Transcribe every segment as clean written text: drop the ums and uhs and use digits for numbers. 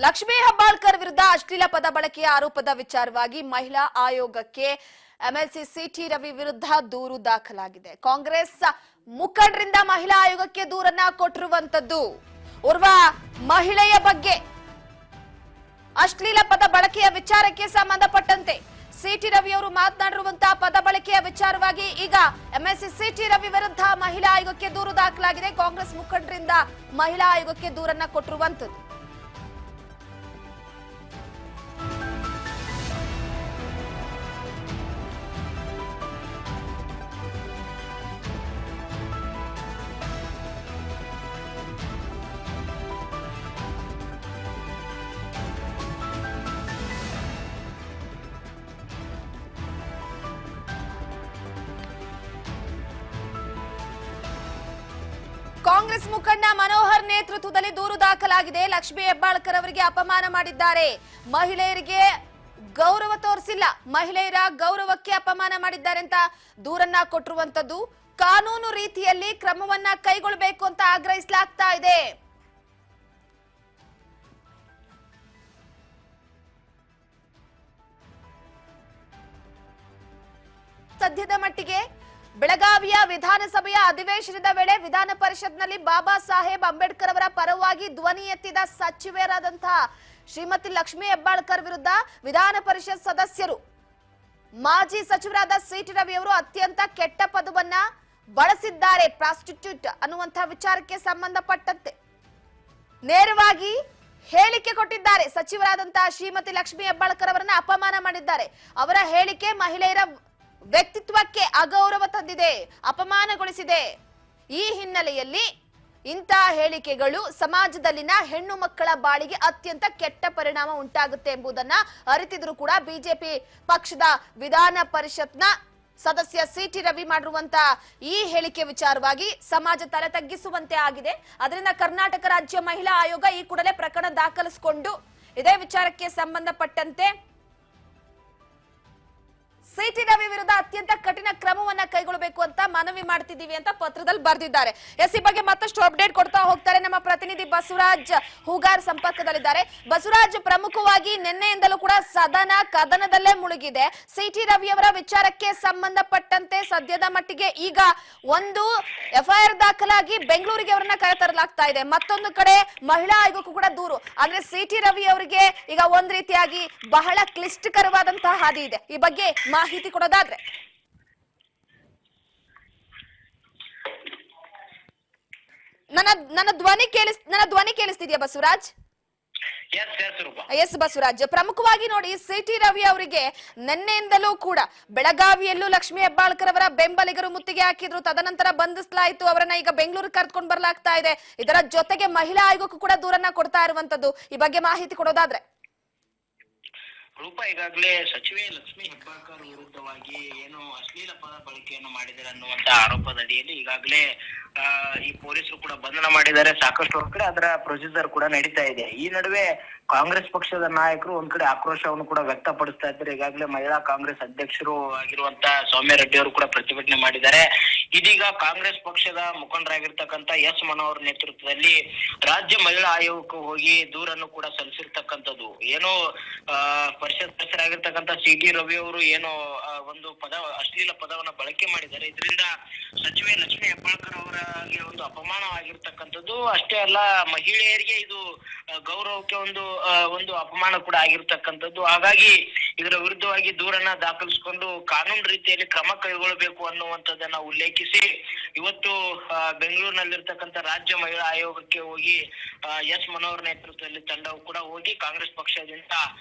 ಲಕ್ಷ್ಮೀ ಹೆಬ್ಬಾಳ್ಕರ್ ವಿರುದ್ಧ ಅಶ್ಲೀಲ ಪದ ಬಳಕೆಯ ಆರೋಪದ ವಿಚಾರವಾಗಿ ಮಹಿಳಾ ಆಯೋಗಕ್ಕೆ ಎಂಎಲ್ಸಿ ಸಿಟಿ ರವಿ ವಿರುದ್ಧ ದೂರು ದಾಖಲಾಗಿದೆ. ಕಾಂಗ್ರೆಸ್ ಮುಖಂಡರಿಂದ ಮಹಿಳಾ ಆಯೋಗಕ್ಕೆ ದೂರನ್ನ ಕೊಟ್ಟಿರುವಂತದ್ದು. ಓರ್ವ ಮಹಿಳೆಯ ಬಗ್ಗೆ ಅಶ್ಲೀಲ ಪದ ಬಳಕೆಯ ವಿಚಾರಕ್ಕೆ ಸಂಬಂಧಪಟ್ಟಂತೆ ಸಿಟಿ ರವಿ ಅವರು ಮಾತನಾಡಿರುವಂತಹ ಪದ ಬಳಕೆಯ ವಿಚಾರವಾಗಿ ಈಗ ಎಂಎಲ್ಸಿ ಸಿಟಿ ರವಿ ವಿರುದ್ಧ ಮಹಿಳಾ ಆಯೋಗಕ್ಕೆ ದೂರು ದಾಖಲಾಗಿದೆ. ಕಾಂಗ್ರೆಸ್ ಮುಖಂಡರಿಂದ ಮಹಿಳಾ ಆಯೋಗಕ್ಕೆ ದೂರನ್ನ ಕೊಟ್ಟಿರುವಂತದ್ದು. ಕಾಂಗ್ರೆಸ್ ಮುಖಂಡ ಮನೋಹರ್ ನೇತೃತ್ವದಲ್ಲಿ ದೂರು ದಾಖಲಾಗಿದೆ. ಲಕ್ಷ್ಮೀ ಹೆಬ್ಬಾಳ್ಕರ್ ಅವರಿಗೆ ಅಪಮಾನ ಮಾಡಿದ್ದಾರೆ, ಮಹಿಳೆಯರಿಗೆ ಗೌರವ ತೋರಿಸಿಲ್ಲ, ಮಹಿಳೆಯರ ಗೌರವಕ್ಕೆ ಅಪಮಾನ ಮಾಡಿದ್ದಾರೆ ಅಂತ ದೂರನ್ನ ಕೊಟ್ಟಿರುವಂತದ್ದು. ಕಾನೂನು ರೀತಿಯಲ್ಲಿ ಕ್ರಮವನ್ನ ಕೈಗೊಳ್ಳಬೇಕು ಅಂತ ಆಗ್ರಹಿಸಲಾಗ್ತಾ ಇದೆ. ಸದ್ಯದ ಮಟ್ಟಿಗೆ ಬೆಳಗಾವಿಯ ವಿಧಾನಸಭೆಯ ಅಧಿವೇಶನದ ವೇಳೆ ವಿಧಾನ ಪರಿಷತ್ನಲ್ಲಿ ಬಾಬಾ ಸಾಹೇಬ್ ಅಂಬೇಡ್ಕರ್ ಅವರ ಪರವಾಗಿ ಧ್ವನಿ ಎತ್ತಿದ ಸಚಿವರಾದಂತಹ ಶ್ರೀಮತಿ ಲಕ್ಷ್ಮೀ ಹೆಬ್ಬಾಳ್ಕರ್ ವಿರುದ್ಧ ವಿಧಾನ ಪರಿಷತ್ ಸದಸ್ಯರು ಮಾಜಿ ಸಚಿವರಾದ ಸಿಟಿ ರವಿ ಅವರು ಅತ್ಯಂತ ಕೆಟ್ಟ ಪದವನ್ನ ಬಳಸಿದ್ದಾರೆ. ಪ್ರಾಸ್ಟಿಟ್ಯೂಟ್ ಅನ್ನುವಂತಹ ವಿಚಾರಕ್ಕೆ ಸಂಬಂಧಪಟ್ಟಂತೆ ನೇರವಾಗಿ ಹೇಳಿಕೆ ಕೊಟ್ಟಿದ್ದಾರೆ. ಸಚಿವರಾದಂತಹ ಶ್ರೀಮತಿ ಲಕ್ಷ್ಮೀ ಹೆಬ್ಬಾಳ್ಕರ್ ಅವರನ್ನ ಅಪಮಾನ ಮಾಡಿದ್ದಾರೆ. ಅವರ ಹೇಳಿಕೆ ಮಹಿಳೆಯರ ವ್ಯಕ್ತಿತ್ವಕ್ಕೆ ಅಗೌರವ ತಂದಿದೆ, ಅಪಮಾನಗೊಳಿಸಿದೆ. ಈ ಹಿನ್ನೆಲೆಯಲ್ಲಿ ಇಂತಹ ಹೇಳಿಕೆಗಳು ಸಮಾಜದಲ್ಲಿನ ಹೆಣ್ಣು ಮಕ್ಕಳ ಬಾಳಿಗೆ ಅತ್ಯಂತ ಕೆಟ್ಟ ಪರಿಣಾಮ ಉಂಟಾಗುತ್ತೆ ಎಂಬುದನ್ನ ಅರಿತಿದ್ರು ಕೂಡ ಬಿಜೆಪಿ ಪಕ್ಷದ ವಿಧಾನ ಪರಿಷತ್ನ ಸದಸ್ಯ ಸಿಟಿ ರವಿ ಮಾಡಿರುವಂತಹ ಈ ಹೇಳಿಕೆ ವಿಚಾರವಾಗಿ ಸಮಾಜ ತಲೆ ತಗ್ಗಿಸುವಂತೆ ಆಗಿದೆ. ಅದರಿಂದ ಕರ್ನಾಟಕ ರಾಜ್ಯ ಮಹಿಳಾ ಆಯೋಗ ಈ ಕೂಡಲೇ ಪ್ರಕರಣ ದಾಖಲಿಸಿಕೊಂಡು ಇದೇ ವಿಚಾರಕ್ಕೆ ಸಂಬಂಧಪಟ್ಟಂತೆ ಸಿಟಿ ರವಿ ವಿರುದ್ಧ ಅತ್ಯಂತ ಕಠಿಣ ಕ್ರಮವನ್ನ ಕೈಗೊಳ್ಳಬೇಕು ಅಂತ ಮನವಿ ಮಾಡ್ತಿದ್ದೀವಿ ಅಂತ ಪತ್ರದಲ್ಲಿ ಬರೆದಿದ್ದಾರೆ. ಈ ಬಗ್ಗೆ ಮತ್ತಷ್ಟು ಅಪ್ಡೇಟ್ ಕೊಡ್ತಾ ಹೋಗ್ತಾರೆ ನಮ್ಮ ಪ್ರತಿನಿಧಿ ಬಸವರಾಜ್ ಹೂಗಾರ್ ಸಂಪರ್ಕದಲ್ಲಿದ್ದಾರೆ. ಬಸವರಾಜ್, ಪ್ರಮುಖವಾಗಿ ನಿನ್ನೆಯಿಂದಲೂ ಕೂಡ ಸದನ ಕದನದಲ್ಲೇ ಮುಳುಗಿದೆ. ಸಿಟಿ ರವಿ ಅವರ ವಿಚಾರಕ್ಕೆ ಸಂಬಂಧಪಟ್ಟಂತೆ ಸದ್ಯದ ಮಟ್ಟಿಗೆ ಈಗ ಒಂದು ಎಫ್ಐಆರ್ ದಾಖಲಾಗಿ ಬೆಂಗಳೂರಿಗೆ ಅವರನ್ನ ಕರೆತರಲಾಗ್ತಾ ಇದೆ. ಮತ್ತೊಂದು ಕಡೆ ಮಹಿಳಾ ಆಯೋಗಕ್ಕೂ ಕೂಡ ದೂರು. ಅಂದ್ರೆ ಸಿಟಿ ರವಿ ಅವರಿಗೆ ಈಗ ಒಂದ್ ರೀತಿಯಾಗಿ ಬಹಳ ಕ್ಲಿಷ್ಟಕರವಾದಂತಹ ಹಾದಿ ಇದೆ. ಈ ಬಗ್ಗೆ ಮಾಹಿತಿ ಕೊಡೋದಾದ್ರೆ ನನ್ನ ಧ್ವನಿ ಕೇಳಿಸ್ತಿದ್ಯಾ ಬಸವರಾಜ್? ಎಸ್ ಬಸವರಾಜ್, ಪ್ರಮುಖವಾಗಿ ನೋಡಿ, ಸಿಟಿ ರವಿ ಅವರಿಗೆ ನಿನ್ನೆಯಿಂದಲೂ ಕೂಡ ಬೆಳಗಾವಿಯಲ್ಲೂ ಲಕ್ಷ್ಮೀ ಹೆಬ್ಬಾಳ್ಕರ್ ಅವರ ಬೆಂಬಲಿಗರು ಮುತ್ತಿಗೆ ಹಾಕಿದ್ರು. ತದನಂತರ ಬಂಧಿಸಲಾಯಿತು. ಅವರನ್ನ ಈಗ ಬೆಂಗಳೂರು ಕರೆದುಕೊಂಡು ಬರ್ಲಾಗ್ತಾ ಇದೆ. ಇದರ ಜೊತೆಗೆ ಮಹಿಳಾ ಆಯೋಗಕ್ಕೂ ಕೂಡ ದೂರನ್ನ ಕೊಡ್ತಾ ಇರುವಂತದ್ದು. ಈ ಬಗ್ಗೆ ಮಾಹಿತಿ ಕೊಡೋದಾದ್ರೆ ರೂಪ, ಈಗಾಗಲೇ ಸಚಿವೆ ಲಕ್ಷ್ಮೀ ಹೆಬ್ಬಾಳ್ಕರ್ ವಿರುದ್ಧವಾಗಿ ಏನು ಅಶ್ಲೀಲ ಪದ ಬಳಕೆಯನ್ನು ಮಾಡಿದ್ದಾರೆ ಅನ್ನುವಂತ ಆರೋಪದ ಅಡಿಯಲ್ಲಿ ಈಗಾಗಲೇ ಈ ಪೊಲೀಸರು ಕೂಡ ಬಂಧನ ಮಾಡಿದ್ದಾರೆ. ಸಾಕಷ್ಟು ಒಂದ್ ಕಡೆ ಅದರ ಪ್ರೊಸೀಜರ್ ಕೂಡ ನಡೀತಾ ಇದೆ. ಈ ನಡುವೆ ಕಾಂಗ್ರೆಸ್ ಪಕ್ಷದ ನಾಯಕರು ಒಂದ್ ಕಡೆ ಆಕ್ರೋಶವನ್ನು ಕೂಡ ವ್ಯಕ್ತಪಡಿಸ್ತಾ ಇದ್ದಾರೆ. ಈಗಾಗಲೇ ಮಹಿಳಾ ಕಾಂಗ್ರೆಸ್ ಅಧ್ಯಕ್ಷರು ಆಗಿರುವಂತ ಸೌಮ್ಯ ರೆಡ್ಡಿ ಅವರು ಕೂಡ ಪ್ರತಿಭಟನೆ ಮಾಡಿದ್ದಾರೆ. ಇದೀಗ ಕಾಂಗ್ರೆಸ್ ಪಕ್ಷದ ಮುಖಂಡರಾಗಿರ್ತಕ್ಕಂಥ ಎಸ್ ಮನೋಹರ್ ನೇತೃತ್ವದಲ್ಲಿ ರಾಜ್ಯ ಮಹಿಳಾ ಆಯೋಗಕ್ಕೆ ಹೋಗಿ ದೂರನ್ನು ಕೂಡ ಸಲ್ಲಿಸಿರ್ತಕ್ಕಂಥದ್ದು. ಏನು ಪರಿಷತ್ ಸದಸ್ಯರಾಗಿರ್ತಕ್ಕಂಥ ಸಿಟಿ ರವಿ ಅವರು ಏನು ಒಂದು ಅಶ್ಲೀಲ ಪದವನ್ನ ಬಳಕೆ ಮಾಡಿದ್ದಾರೆ. ಇದರಿಂದ ಸಚಿವೆ ಲಕ್ಷ್ಮೀ ಹೆಬ್ಬಾಳ್ಕರ್ ಅವರಿಗೆ ಒಂದು ಅಪಮಾನವಾಗಿರ್ತಕ್ಕಂಥದ್ದು ಅಷ್ಟೇ ಅಲ್ಲ, ಮಹಿಳೆಯರಿಗೆ ಇದು ಗೌರವಕ್ಕೆ ಒಂದು ಅಪಮಾನ ಕೂಡ ಆಗಿರ್ತಕ್ಕಂಥದ್ದು. ಹಾಗಾಗಿ ಇದರ ವಿರುದ್ಧವಾಗಿ ದೂರನ್ನ ದಾಖಲಿಸಿಕೊಂಡು ಕಾನೂನು ರೀತಿಯಲ್ಲಿ ಕ್ರಮ ಕೈಗೊಳ್ಳಬೇಕು ಅನ್ನುವಂಥದ್ದನ್ನ ಉಲ್ಲೇಖಿಸಿ ಇವತ್ತು ಬೆಂಗಳೂರಿನಲ್ಲಿರ್ತಕ್ಕಂಥ ರಾಜ್ಯ ಮಹಿಳಾ ಆಯೋಗಕ್ಕೆ ಹೋಗಿ ಎಸ್ ಮನೋಹರ್ ನೇತೃತ್ವದಲ್ಲಿ ತಂಡವು ಕೂಡ ಹೋಗಿ ಕಾಂಗ್ರೆಸ್ ಪಕ್ಷದಿಂದ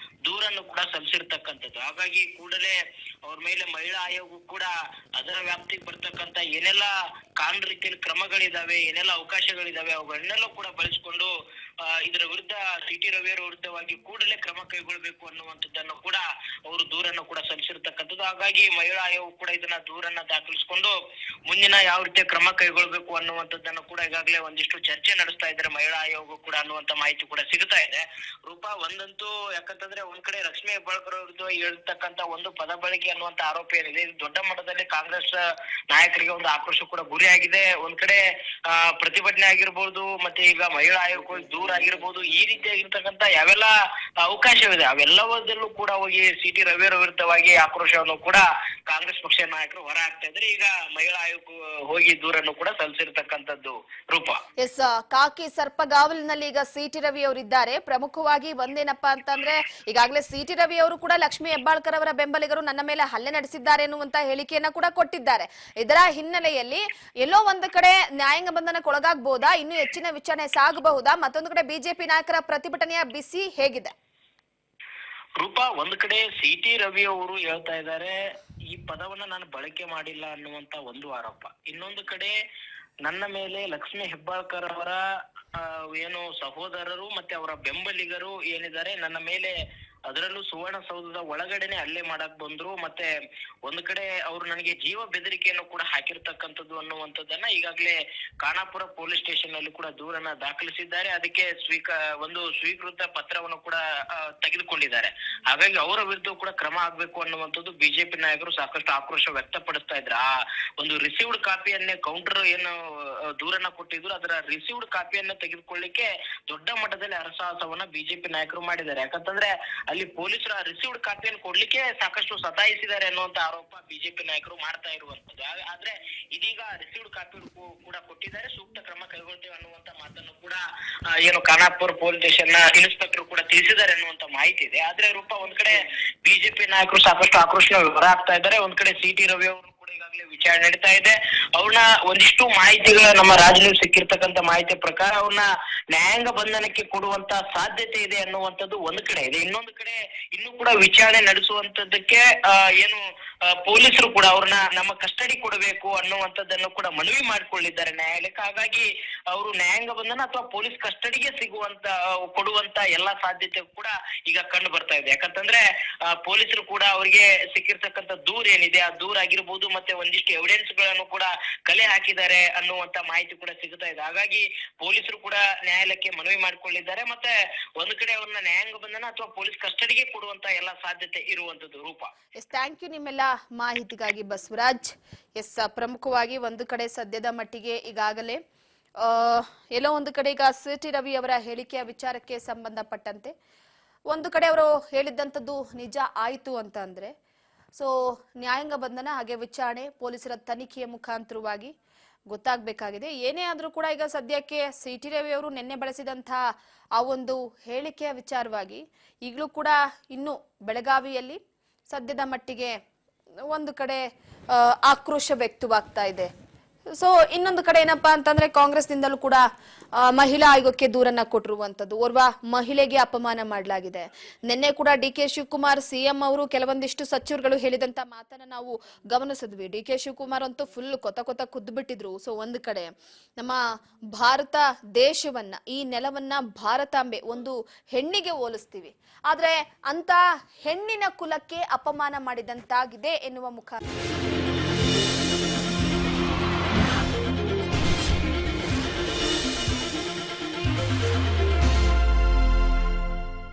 ದೂರನ್ನು ಕೂಡ ಸಲ್ಲಿಸಿರ್ತಕ್ಕಂಥದ್ದು. ಹಾಗಾಗಿ ಕೂಡಲೇ ಅವ್ರ ಮೇಲೆ ಮಹಿಳಾ ಆಯೋಗ ಕೂಡ ಅದರ ವ್ಯಾಪ್ತಿಗೆ ಬರ್ತಕ್ಕಂಥ ಏನೆಲ್ಲ ಕಾನೂನು ರೀತಿಯಲ್ಲಿ ಕ್ರಮಗಳಿದಾವೆ, ಏನೆಲ್ಲ ಅವಕಾಶಗಳಿದಾವೆ, ಅವುಗಳನ್ನೆಲ್ಲ ಕೂಡ ಬಳಸಿಕೊಂಡು ಇದರ ವಿರುದ್ಧ ಸಿಟಿ ರವಿಯವರ ವಿರುದ್ಧವಾಗಿ ಕೂಡಲೇ ಕ್ರಮ ಕೈಗೊಳ್ಳಬೇಕು ಅನ್ನುವಂಥದ್ದನ್ನು ಕೂಡ ಅವರು ದೂರನ್ನು ಕೂಡ ಸಲ್ಲಿಸಿರ್ತಕ್ಕಂಥದ್ದು. ಹಾಗಾಗಿ ಮಹಿಳಾ ಆಯೋಗ ಕೂಡ ಇದನ್ನ ದೂರನ್ನ ದಾಖಲಿಸಿಕೊಂಡು ಮುಂದಿನ ಯಾವ ರೀತಿಯ ಕ್ರಮ ಕೈಗೊಳ್ಳಬೇಕು ಅನ್ನುವಂಥದ್ದನ್ನು ಕೂಡ ಈಗಾಗಲೇ ಒಂದಿಷ್ಟು ಚರ್ಚೆ ನಡೆಸ್ತಾ ಇದ್ದಾರೆ ಮಹಿಳಾ ಆಯೋಗ ಕೂಡ ಅನ್ನುವಂತ ಮಾಹಿತಿ ಕೂಡ ಸಿಗ್ತಾ ಇದೆ. ರೂಪಾ, ಒಂದಂತೂ ಯಾಕಂತಂದ್ರೆ ಒಂದ್ ಕಡೆ ಲಕ್ಷ್ಮೀ ಹೆಬ್ಬಾಳ್ಕರ್ ವಿರುದ್ಧ ಹೇಳ್ತಕ್ಕಂತ ಒಂದು ಪದ ಬಳಕೆ ಅನ್ನುವಂತ ಆರೋಪ ಏನಿದೆ, ಇದು ದೊಡ್ಡ ಮಟ್ಟದಲ್ಲಿ ಕಾಂಗ್ರೆಸ್ ನಾಯಕರಿಗೆ ಒಂದು ಆಕ್ರೋಶ ಕೂಡ ಗುರಿಯಾಗಿದೆ. ಒಂದ್ ಕಡೆ ಪ್ರತಿಭಟನೆ ಆಗಿರ್ಬೋದು, ಮತ್ತೆ ಈಗ ಮಹಿಳಾ ಆಯೋಗ ದೂರ ಆಗಿರ್ಬೋದು, ಈ ರೀತಿಯಾಗಿರ್ತಕ್ಕಂತ ಯಾವೆಲ್ಲ ಅವಕಾಶವಿದೆ ಅವೆಲ್ಲವದಲ್ಲೂ ಕೂಡ ಹೋಗಿ ಸಿ.ಟಿ. ರವಿ ಅವರ ವಿರುದ್ಧವಾಗಿ ಆಕ್ರೋಶವನ್ನು ಕೂಡ ಕಾಂಗ್ರೆಸ್ ಪಕ್ಷದ ನಾಯಕರು ಹೊರ ಹಾಕ್ತಾ ಇದ್ರೆ ಈಗ ಮಹಿಳಾ ಆಯೋಗ ಹೋಗಿ ದೂರನ್ನು ಕೂಡ ಸಲ್ಲಿಸಿರ್ತಕ್ಕಂಥದ್ದು ರೂಪ. ಎಸ್, ಕಾಕಿ ಸರ್ಪಗಾವಲಿನಲ್ಲಿ ಈಗ ಸಿ.ಟಿ. ರವಿ ಅವರು ಇದ್ದಾರೆ. ಪ್ರಮುಖವಾಗಿ ಒಂದೇನಪ್ಪಾ ಅಂತಂದ್ರೆ ಈಗಾಗಲೇ ಸಿ.ಟಿ. ರವಿ ಅವರು ಕೂಡ ಲಕ್ಷ್ಮೀ ಹೆಬ್ಬಾಳ್ಕರ್ ಅವರ ಬೆಂಬಲಿಗರು ನನ್ನ ಮೇಲೆ ಹಲ್ಲೆ ನಡೆಸಿದ್ದಾರೆ ಎನ್ನುವಂತ ಹೇಳಿಕೆಯನ್ನ ಕೂಡ ಕೊಟ್ಟಿದ್ದಾರೆ. ಇದರ ಹಿನ್ನೆಲೆಯಲ್ಲಿ ಎಲ್ಲೋ ಒಂದು ಕಡೆ ನ್ಯಾಯಾಂಗ ಬಂಧನಕ್ಕೊಳಗಾಗಬಹುದಾ, ಇನ್ನು ಹೆಚ್ಚಿನ ವಿಚಾರಣೆ ಸಾಗಬಹುದಾ? ಮತ್ತೊಂದು ಕಡೆ ಬಿಜೆಪಿ ನಾಯಕರ ಪ್ರತಿಭಟನೆಯ ಬಿಸಿ ಹೇಗಿದೆ? ರೂಪ, ಒಂದ್ ಕಡೆ ಸಿ.ಟಿ. ರವಿ ಅವರು ಹೇಳ್ತಾ ಇದ್ದಾರೆ ಈ ಪದವನ್ನ ನಾನು ಬಳಕೆ ಮಾಡಿಲ್ಲ ಅನ್ನುವಂತ ಒಂದು ಆರೋಪ. ಇನ್ನೊಂದು ಕಡೆ ನನ್ನ ಮೇಲೆ ಲಕ್ಷ್ಮೀ ಹೆಬ್ಬಾಳ್ಕರ್ ಅವರ ಏನು ಸಹೋದರರು ಮತ್ತೆ ಅವರ ಬೆಂಬಲಿಗರು ಏನಿದ್ದಾರೆ ನನ್ನ ಮೇಲೆ ಅದರಲ್ಲೂ ಸುವರ್ಣಸೌಧದ ಒಳಗಡೆನೆ ಹಲ್ಲೆ ಮಾಡಕ್ ಬಂದ್ರು. ಮತ್ತೆ ಒಂದ್ ಕಡೆ ಅವರು ನನಗೆ ಜೀವ ಬೆದರಿಕೆಯನ್ನು ಕೂಡ ಹಾಕಿರ್ತಕ್ಕಂಥದ್ದು ಅನ್ನುವಂಥದ್ದನ್ನ ಈಗಾಗಲೇ ಖಾನಾಪುರ ಪೊಲೀಸ್ ಸ್ಟೇಷನ್ ಅಲ್ಲಿ ಕೂಡ ದೂರನ್ನ ದಾಖಲಿಸಿದ್ದಾರೆ. ಅದಕ್ಕೆ ಒಂದು ಸ್ವೀಕೃತ ಪತ್ರವನ್ನು ಕೂಡ ತೆಗೆದುಕೊಂಡಿದ್ದಾರೆ. ಹಾಗಾಗಿ ಅವರ ವಿರುದ್ಧ ಕೂಡ ಕ್ರಮ ಆಗ್ಬೇಕು ಅನ್ನುವಂಥದ್ದು ಬಿಜೆಪಿ ನಾಯಕರು ಸಾಕಷ್ಟು ಆಕ್ರೋಶ ವ್ಯಕ್ತಪಡಿಸ್ತಾ ಇದ್ರು. ಆ ಒಂದು ರಿಸೀವ್ಡ್ ಕಾಪಿಯನ್ನೇ ಕೌಂಟರ್ ಏನು ದೂರನ್ನ ಕೊಟ್ಟಿದ್ರು ಅದರ ರಿಸೀವ್ಡ್ ಕಾಪಿಯನ್ನ ತೆಗೆದುಕೊಳ್ಳಿಕ್ಕೆ ದೊಡ್ಡ ಮಟ್ಟದಲ್ಲಿ ಹರಸಾಹಸವನ್ನ ಬಿಜೆಪಿ ನಾಯಕರು ಮಾಡಿದ್ದಾರೆ. ಯಾಕಂತಂದ್ರೆ ಅಲ್ಲಿ ಪೊಲೀಸರು ರಿಸೀವ್ಡ್ ಕಾಪಿಯನ್ನು ಕೊಡ್ಲಿಕ್ಕೆ ಸಾಕಷ್ಟು ಸತಾಯಿಸಿದ್ದಾರೆ ಅನ್ನುವಂತ ಆರೋಪ ಬಿಜೆಪಿ ನಾಯಕರು ಮಾಡ್ತಾ ಇರುವಂತದ್ದು. ಆದ್ರೆ ಇದೀಗ ರಿಸೀವ್ಡ್ ಕಾಪಿ ಕೂಡ ಕೊಟ್ಟಿದ್ದಾರೆ, ಸೂಕ್ತ ಕ್ರಮ ಕೈಗೊಳ್ತೇವೆ ಅನ್ನುವಂತ ಮಾತನ್ನು ಕೂಡ ಏನು ಖಾನಾಪುರ ಪೊಲೀಸ್ ಸ್ಟೇಷನ್ ನ ಇನ್ಸ್ಪೆಕ್ಟರ್ ಕೂಡ ತಿಳಿಸಿದ್ದಾರೆ ಅನ್ನುವಂತ ಮಾಹಿತಿ ಇದೆ. ಆದ್ರೆ ರೂಪ, ಒಂದ್ ಕಡೆ ಬಿಜೆಪಿ ನಾಯಕರು ಸಾಕಷ್ಟು ಆಕ್ರೋಶ ಹೊರ ಹಾಕ್ತಾ ಇದ್ದಾರೆ. ಒಂದ್ ಕಡೆ ಸಿ.ಟಿ. ರವಿ ಅವರು ಕೂಡ ಈಗಾಗಲೇ ವಿಚಾರಣೆ ನಡೀತಾ ಇದೆ. ಅವ್ರನ್ನ ಒಂದಿಷ್ಟು ಮಾಹಿತಿಗಳು ನಮ್ಮ ರಾಜ್ಯದಲ್ಲಿ ಸಿಕ್ಕಿರ್ತಕ್ಕಂಥ ಮಾಹಿತಿ ಪ್ರಕಾರ ಅವ್ರನ್ನ ನ್ಯಾಯಾಂಗ ಬಂಧನಕ್ಕೆ ಕೊಡುವಂತ ಸಾಧ್ಯತೆ ಇದೆ ಅನ್ನುವಂಥದ್ದು ಒಂದ್ ಕಡೆ ಇದೆ. ಇನ್ನೊಂದು ಕಡೆ ಇನ್ನೂ ಕೂಡ ವಿಚಾರಣೆ ನಡೆಸುವಂತದ್ದಕ್ಕೆ ಏನು ಪೊಲೀಸರು ಕೂಡ ಅವ್ರನ್ನ ನಮ್ಮ ಕಸ್ಟಡಿ ಕೊಡಬೇಕು ಅನ್ನುವಂಥದ್ದನ್ನು ಕೂಡ ಮನವಿ ಮಾಡಿಕೊಳ್ಳಿದ್ದಾರೆ ನ್ಯಾಯಾಲಯಕ್ಕೆ. ಹಾಗಾಗಿ ಅವರು ನ್ಯಾಯಾಂಗ ಬಂಧನ ಅಥವಾ ಪೊಲೀಸ್ ಕಸ್ಟಡಿಗೆ ಕೊಡುವಂತ ಎಲ್ಲಾ ಸಾಧ್ಯತೆ ಕೂಡ ಈಗ ಕಂಡು ಬರ್ತಾ ಇದೆ. ಯಾಕಂತಂದ್ರೆ ಪೊಲೀಸರು ಕೂಡ ಅವರಿಗೆ ಸಿಕ್ಕಿರ್ತಕ್ಕಂಥ ದೂರ ಏನಿದೆ ಆ ದೂರ ಆಗಿರ್ಬೋದು ಮತ್ತೆ ಒಂದಿಷ್ಟು ಎವಿಡೆನ್ಸ್ ಗಳನ್ನು ಕೂಡ ಕಲೆ ಹಾಕಿದ್ದಾರೆ ಅನ್ನುವಂತ ಮಾಹಿತಿ ಕೂಡ ಸಿಗುತ್ತಾ ಇದೆ. ಹಾಗಾಗಿ ಪೊಲೀಸರು ಕೂಡ ನ್ಯಾಯಾಲಯಕ್ಕೆ ಮನವಿ ಮಾಡಿಕೊಳ್ಳಿದ್ದಾರೆ. ಮತ್ತೆ ಒಂದು ಕಡೆ ಅವ್ರನ್ನ ನ್ಯಾಯಾಂಗ ಬಂಧನ ಅಥವಾ ಪೊಲೀಸ್ ಕಸ್ಟಡಿಗೆ ಕೊಡುವಂತ ಎಲ್ಲಾ ಸಾಧ್ಯತೆ ಇರುವಂತದ್ದು ರೂಪ. ಎಸ್, ಥ್ಯಾಂಕ್ ಯು ನಿಮ್ಮೆಲ್ಲ ಮಾಹಿತಿಗಾಗಿ ಬಸವರಾಜ್. ಎಸ್, ಪ್ರಮುಖವಾಗಿ ಒಂದು ಕಡೆ ಸದ್ಯದ ಮಟ್ಟಿಗೆ ಈಗಾಗಲೇ ಎಲ್ಲೋ ಒಂದು ಕಡೆ ಈಗ ಸಿ.ಟಿ. ರವಿ ಅವರ ಹೇಳಿಕೆಯ ವಿಚಾರಕ್ಕೆ ಸಂಬಂಧಪಟ್ಟಂತೆ ಒಂದು ಕಡೆ ಅವರು ಹೇಳಿದ್ದಂಥದ್ದು ನಿಜ ಆಯಿತು ಅಂತ ಅಂದ್ರೆ ಸೊ ನ್ಯಾಯಾಂಗ ಬಂಧನ ಹಾಗೆ ವಿಚಾರಣೆ ಪೊಲೀಸರ ತನಿಖೆಯ ಮುಖಾಂತರವಾಗಿ ಗೊತ್ತಾಗಬೇಕಾಗಿದೆ. ಏನೇ ಆದ್ರೂ ಕೂಡ ಈಗ ಸದ್ಯಕ್ಕೆ ಸಿ.ಟಿ. ರವಿ ಅವರು ನಿನ್ನೆ ಬಳಸಿದಂತಹ ಆ ಒಂದು ಹೇಳಿಕೆಯ ವಿಚಾರವಾಗಿ ಈಗಲೂ ಕೂಡ ಇನ್ನು ಬೆಳಗಾವಿಯಲ್ಲಿ ಸದ್ಯದ ಮಟ್ಟಿಗೆ ಒಂದು ಕಡೆ ಆಕ್ರೋಶ ವ್ಯಕ್ತವಾಗ್ತಾ ಇದೆ. ಸೊ ಇನ್ನೊಂದು ಕಡೆ ಏನಪ್ಪಾ ಅಂತಂದ್ರೆ ಕಾಂಗ್ರೆಸ್ನಿಂದಲೂ ಕೂಡ ಮಹಿಳಾ ಆಯೋಗಕ್ಕೆ ದೂರನ್ನ ಕೊಟ್ಟಿರುವಂತದ್ದು. ಓರ್ವ ಮಹಿಳೆಗೆ ಅಪಮಾನ ಮಾಡಲಾಗಿದೆ. ನಿನ್ನೆ ಕೂಡ ಡಿ.ಕೆ. ಶಿವಕುಮಾರ್ ಸಿಎಂ ಅವರು ಕೆಲವೊಂದಿಷ್ಟು ಸಚಿವರುಗಳು ಹೇಳಿದಂತ ಮಾತನ್ನ ನಾವು ಗಮನಿಸಿದ್ವಿ. ಡಿ.ಕೆ. ಶಿವಕುಮಾರ್ ಅಂತೂ ಫುಲ್ ಕೊತ್ತ ಕುದ್ದು ಬಿಟ್ಟಿದ್ರು. ಸೊ ಒಂದು ಕಡೆ ನಮ್ಮ ಭಾರತ ದೇಶವನ್ನ ಈ ನೆಲವನ್ನ ಭಾರತಾಂಬೆ ಒಂದು ಹೆಣ್ಣಿಗೆ ಹೋಲಿಸ್ತೀವಿ, ಆದ್ರೆ ಅಂತ ಹೆಣ್ಣಿನ ಕುಲಕ್ಕೆ ಅಪಮಾನ ಮಾಡಿದಂತಾಗಿದೆ ಎನ್ನುವ ಮುಖ